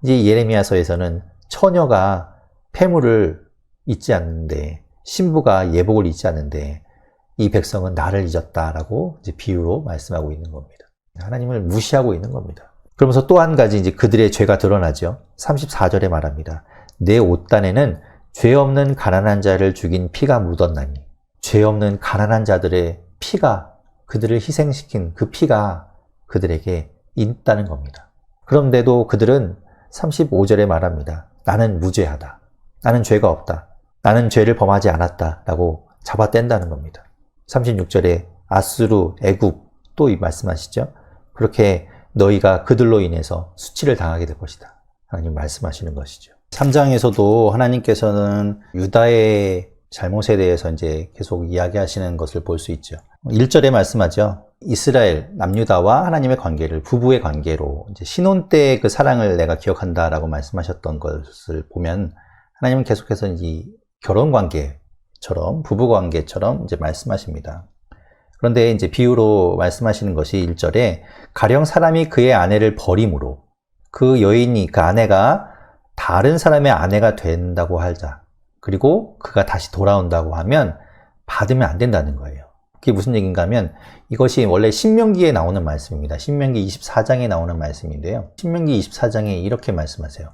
이제 예레미야서에서는 처녀가 폐물을 잊지 않는데 신부가 예복을 잊지 않는데 이 백성은 나를 잊었다라고 이제 비유로 말씀하고 있는 겁니다. 하나님을 무시하고 있는 겁니다. 그러면서 또 한 가지 이제 그들의 죄가 드러나죠. 34절에 말합니다. 내 옷단에는 죄 없는 가난한 자를 죽인 피가 묻었나니 죄 없는 가난한 자들의 피가 그들을 희생시킨 그 피가 그들에게 있다는 겁니다. 그런데도 그들은 35절에 말합니다. 나는 무죄하다. 나는 죄가 없다. 나는 죄를 범하지 않았다. 라고 잡아뗀다는 겁니다. 36절에 아수르, 애굽 또 말씀하시죠. 그렇게 너희가 그들로 인해서 수치를 당하게 될 것이다. 하나님 말씀하시는 것이죠. 3장에서도 하나님께서는 유다의 잘못에 대해서 이제 계속 이야기하시는 것을 볼 수 있죠. 1절에 말씀하죠. 이스라엘, 남유다와 하나님의 관계를 부부의 관계로 이제 신혼 때 그 사랑을 내가 기억한다라고 말씀하셨던 것을 보면 하나님은 계속해서 이 결혼 관계처럼 부부 관계처럼 이제 말씀하십니다. 그런데 이제 비유로 말씀하시는 것이 1절에 가령 사람이 그의 아내를 버림으로 그 여인이 그 아내가 다른 사람의 아내가 된다고 하자. 그리고 그가 다시 돌아온다고 하면 받으면 안 된다는 거예요. 그게 무슨 얘기인가 하면 이것이 원래 신명기에 나오는 말씀입니다. 신명기 24장에 나오는 말씀인데요. 신명기 24장에 이렇게 말씀하세요.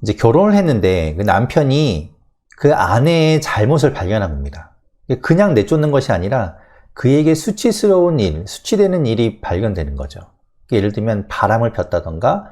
이제 결혼을 했는데 그 남편이 그 아내의 잘못을 발견한 겁니다. 그냥 내쫓는 것이 아니라 그에게 수치스러운 일, 수치되는 일이 발견되는 거죠. 예를 들면 바람을 폈다던가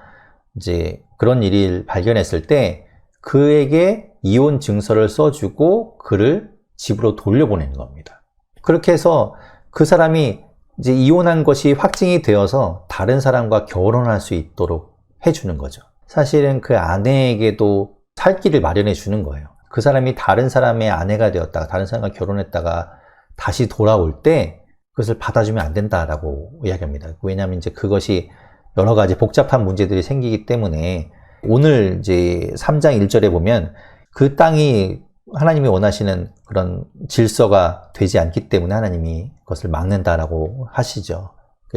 이제 그런 일을 발견했을 때 그에게 이혼 증서를 써주고 그를 집으로 돌려보내는 겁니다. 그렇게 해서 그 사람이 이제 이혼한 것이 확증이 되어서 다른 사람과 결혼할 수 있도록 해주는 거죠. 사실은 그 아내에게도 살 길을 마련해 주는 거예요. 그 사람이 다른 사람의 아내가 되었다가 다른 사람과 결혼했다가 다시 돌아올 때 그것을 받아주면 안 된다라고 이야기합니다. 왜냐하면 이제 그것이 여러 가지 복잡한 문제들이 생기기 때문에 오늘 이제 3장 1절에 보면 그 땅이 하나님이 원하시는 그런 질서가 되지 않기 때문에 하나님이 그것을 막는다라고 하시죠.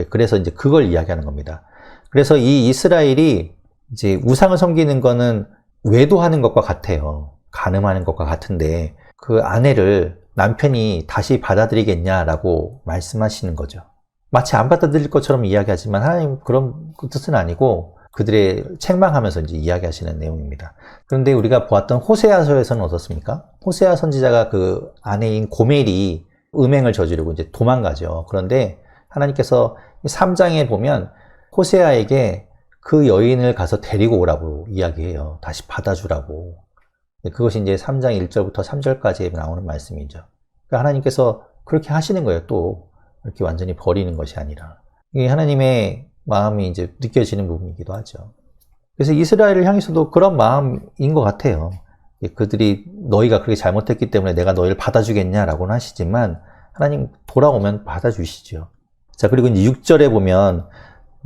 그래서 이제 그걸 이야기하는 겁니다. 그래서 이 이스라엘이 이제 우상을 섬기는 거는 외도하는 것과 같아요. 간음하는 것과 같은데 그 아내를 남편이 다시 받아들이겠냐라고 말씀하시는 거죠. 마치 안 받아들일 것처럼 이야기하지만 하나님 그런 뜻은 아니고 그들의 책망하면서 이제 이야기하시는 내용입니다. 그런데 우리가 보았던 호세아서에서는 어떻습니까? 호세아 선지자가 그 아내인 고멜이 음행을 저지르고 이제 도망가죠. 그런데 하나님께서 3장에 보면 호세아에게 그 여인을 가서 데리고 오라고 이야기해요. 다시 받아주라고. 그것이 이제 3장 1절부터 3절까지 나오는 말씀이죠. 그러니까 하나님께서 그렇게 하시는 거예요. 또 이렇게 완전히 버리는 것이 아니라. 이게 하나님의 마음이 이제 느껴지는 부분이기도 하죠. 그래서 이스라엘을 향해서도 그런 마음인 것 같아요. 그들이 너희가 그렇게 잘못했기 때문에 내가 너희를 받아주겠냐라고는 하시지만 하나님 돌아오면 받아주시죠. 자, 그리고 이제 6절에 보면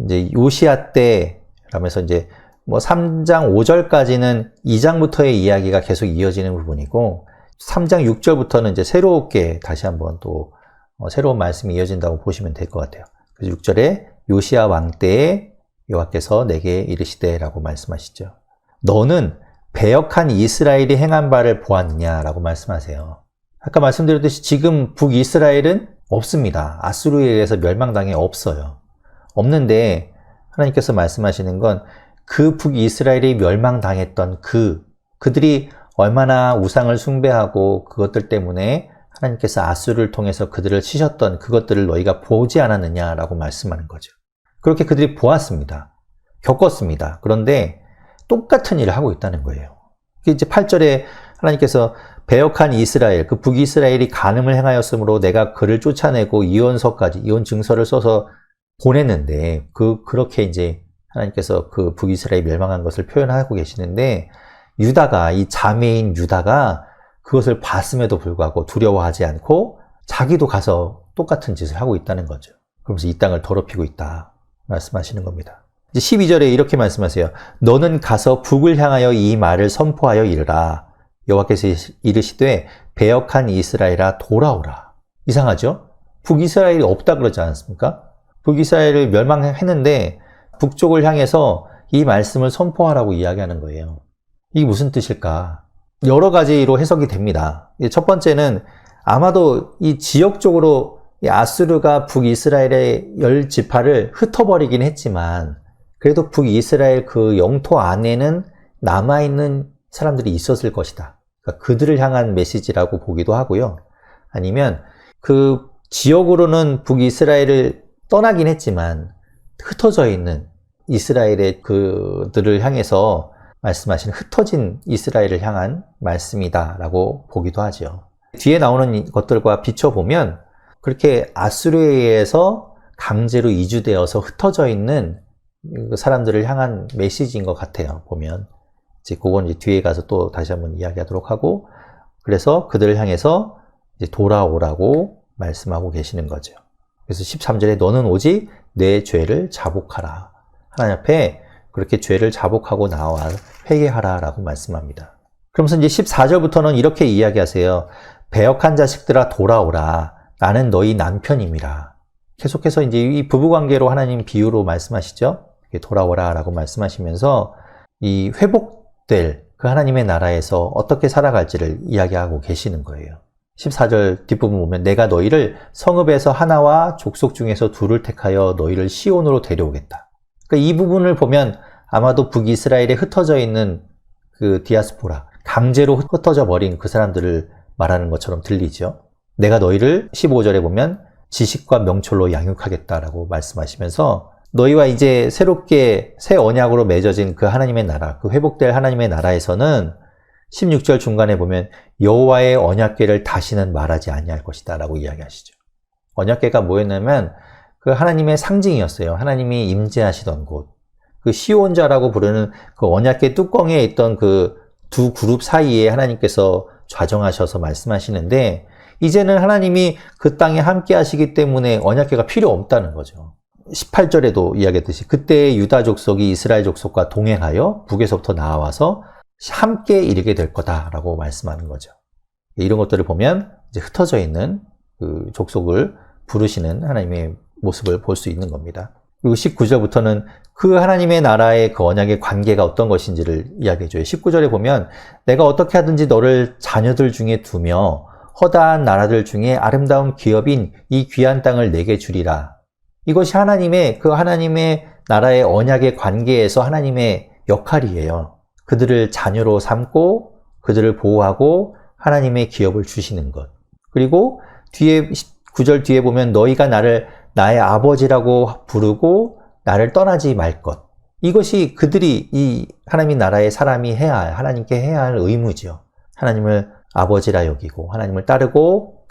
이제 요시야 때 라면서 이제 뭐 3장 5절까지는 2장부터의 이야기가 계속 이어지는 부분이고 3장 6절부터는 이제 새롭게 다시 한번 또 새로운 말씀이 이어진다고 보시면 될 것 같아요. 그래서 6절에 요시야 왕 때에 여호와께서 내게 이르시되라고 말씀하시죠. 너는 배역한 이스라엘이 행한 바를 보았느냐라고 말씀하세요. 아까 말씀드렸듯이 지금 북이스라엘은 없습니다. 아수르에 의해서 멸망당해 없어요. 없는데 하나님께서 말씀하시는 건 그 북이스라엘이 멸망당했던 그들이 얼마나 우상을 숭배하고 그것들 때문에 하나님께서 아수르를 통해서 그들을 치셨던 그것들을 너희가 보지 않았느냐라고 말씀하는 거죠. 그렇게 그들이 보았습니다. 겪었습니다. 그런데 똑같은 일을 하고 있다는 거예요. 이제 8절에 하나님께서 배역한 이스라엘, 그 북이스라엘이 간음을 행하였으므로 내가 그를 쫓아내고 이혼서까지, 이혼 증서를 써서 보냈는데, 그렇게 이제 하나님께서 그 북이스라엘이 멸망한 것을 표현하고 계시는데, 유다가, 이 자매인 유다가 그것을 봤음에도 불구하고 두려워하지 않고 자기도 가서 똑같은 짓을 하고 있다는 거죠. 그러면서 이 땅을 더럽히고 있다 말씀하시는 겁니다. 이제 12절에 이렇게 말씀하세요. 너는 가서 북을 향하여 이 말을 선포하여 이르라. 여호와께서 이르시되 배역한 이스라엘아 돌아오라. 이상하죠? 북이스라엘이 없다 그러지 않았습니까? 북이스라엘을 멸망했는데 북쪽을 향해서 이 말씀을 선포하라고 이야기하는 거예요. 이게 무슨 뜻일까? 여러 가지로 해석이 됩니다. 첫 번째는 아마도 이 지역적으로 이 아수르가 북이스라엘의 10지파를 흩어버리긴 했지만 그래도 북이스라엘 그 영토 안에는 남아있는 사람들이 있었을 것이다. 그러니까 그들을 향한 메시지라고 보기도 하고요. 아니면 그 지역으로는 북이스라엘을 떠나긴 했지만 흩어져 있는 이스라엘의 그들을 향해서 말씀하시는 흩어진 이스라엘을 향한 말씀이다라고 보기도 하죠. 뒤에 나오는 것들과 비춰보면 그렇게 아수르에 의해서 강제로 이주되어서 흩어져 있는 사람들을 향한 메시지인 것 같아요. 보면 이제 그건 이제 뒤에 가서 또 다시 한번 이야기하도록 하고 그래서 그들을 향해서 이제 돌아오라고 말씀하고 계시는 거죠. 그래서 13절에 너는 오직 내 죄를 자복하라. 하나님 앞에 그렇게 죄를 자복하고 나와 회개하라 라고 말씀합니다. 그러면서 이제 14절부터는 이렇게 이야기하세요. 배역한 자식들아 돌아오라. 나는 너희 남편임이라. 계속해서 이제 이 부부관계로 하나님 비유로 말씀하시죠. 돌아오라 라고 말씀하시면서 이 회복될 그 하나님의 나라에서 어떻게 살아갈지를 이야기하고 계시는 거예요. 14절 뒷부분 보면 내가 너희를 성읍에서 하나와 족속 중에서 둘을 택하여 너희를 시온으로 데려오겠다. 그러니까 이 부분을 보면 아마도 북이스라엘에 흩어져 있는 그 디아스포라, 강제로 흩어져 버린 그 사람들을 말하는 것처럼 들리죠. 내가 너희를 15절에 보면 지식과 명철로 양육하겠다라고 말씀하시면서 너희와 이제 새롭게 새 언약으로 맺어진 그 하나님의 나라, 그 회복될 하나님의 나라에서는 16절 중간에 보면 여호와의 언약궤를 다시는 말하지 아니할 것이다 라고 이야기하시죠. 언약궤가 뭐였냐면 그 하나님의 상징이었어요. 하나님이 임재하시던 곳. 그 시온자라고 부르는 그 언약궤 뚜껑에 있던 그 두 그룹 사이에 하나님께서 좌정하셔서 말씀하시는데 이제는 하나님이 그 땅에 함께 하시기 때문에 언약궤가 필요 없다는 거죠. 18절에도 이야기했듯이 그때 유다 족속이 이스라엘 족속과 동행하여 북에서부터 나와서 함께 이르게 될 거다라고 말씀하는 거죠. 이런 것들을 보면 이제 흩어져 있는 그 족속을 부르시는 하나님의 모습을 볼 수 있는 겁니다. 그리고 19절부터는 그 하나님의 나라의 그 언약의 관계가 어떤 것인지를 이야기해줘요. 19절에 보면 내가 어떻게 하든지 너를 자녀들 중에 두며 허다한 나라들 중에 아름다운 기업인 이 귀한 땅을 내게 주리라. 이것이 하나님의 그 하나님의 나라의 언약의 관계에서 하나님의 역할이에요. 그들을 자녀로 삼고 그들을 보호하고 하나님의 기업을 주시는 것. 그리고 뒤에 9절 뒤에 보면 너희가 나를 나의 아버지라고 부르고 나를 떠나지 말 것. 이것이 그들이 이 하나님 나라의 사람이 해야 할, 하나님께 해야 할 의무죠. 하나님을 아버지라 여기고 하나님을 따르고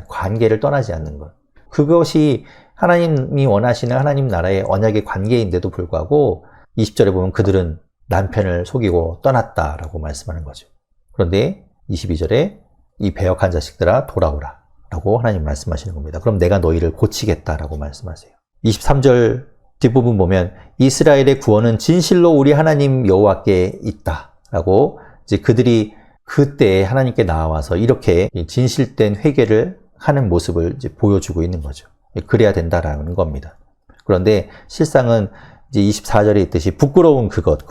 관계를 떠나지 않는 것. 그것이 하나님이 원하시는 하나님 나라의 언약의 관계인데도 불구하고 20절에 보면 그들은 남편을 속이고 떠났다라고 말씀하는 거죠. 그런데 22절에 이 배역한 자식들아 돌아오라 라고 하나님 말씀하시는 겁니다. 그럼 내가 너희를 고치겠다라고 말씀하세요. 23절 뒷부분 보면 이스라엘의 구원은 진실로 우리 하나님 여호와께 있다라고 이제 그들이 그때 하나님께 나와서 이렇게 진실된 회개를 하는 모습을 이제 보여주고 있는 거죠. 그래야 된다라는 겁니다. 그런데 실상은 이제 24절에 있듯이 부끄러운 그것,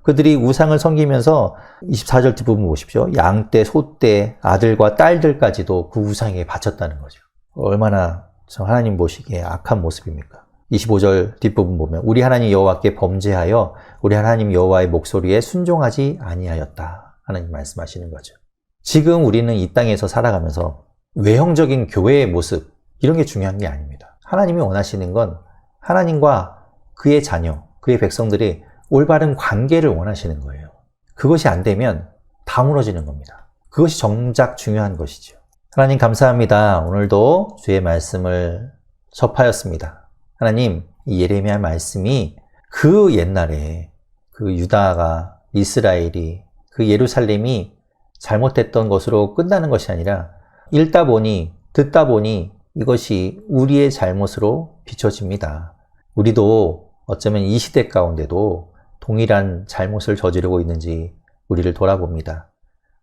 그들이 우상을 섬기면서 24절 뒷부분 보십시오. 양떼, 소떼, 아들과 딸들까지도 그 우상에 바쳤다는 거죠. 얼마나 하나님 보시기에 악한 모습입니까? 25절 뒷부분 보면 우리 하나님 여호와께 범죄하여 우리 하나님 여호와의 목소리에 순종하지 아니하였다. 하나님 말씀하시는 거죠. 지금 우리는 이 땅에서 살아가면서 외형적인 교회의 모습 이런 게 중요한 게 아닙니다. 하나님이 원하시는 건 하나님과 그의 자녀, 그의 백성들이 올바른 관계를 원하시는 거예요. 그것이 안 되면 다 무너지는 겁니다. 그것이 정작 중요한 것이죠. 하나님 감사합니다. 오늘도 주의 말씀을 접하였습니다. 하나님, 이 예레미야 말씀이 그 옛날에 그 유다가, 이스라엘이, 그 예루살렘이 잘못했던 것으로 끝나는 것이 아니라 읽다 보니, 듣다 보니 이것이 우리의 잘못으로 비춰집니다. 우리도 어쩌면 이 시대 가운데도 동일한 잘못을 저지르고 있는지 우리를 돌아봅니다.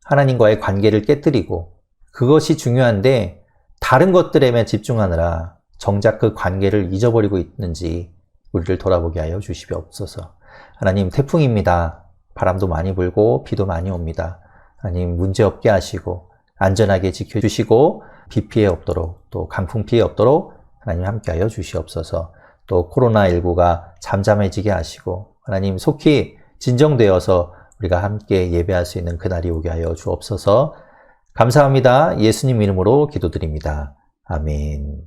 하나님과의 관계를 깨뜨리고 그것이 중요한데 다른 것들에만 집중하느라 정작 그 관계를 잊어버리고 있는지 우리를 돌아보게 하여 주시옵소서. 하나님 태풍입니다. 바람도 많이 불고 비도 많이 옵니다. 하나님 문제없게 하시고 안전하게 지켜주시고 비 피해 없도록 또 강풍 피해 없도록 하나님 함께하여 주시옵소서. 또 코로나19가 잠잠해지게 하시고 하나님 속히 진정되어서 우리가 함께 예배할 수 있는 그날이 오게 하여 주옵소서. 감사합니다. 예수님 이름으로 기도드립니다. 아멘.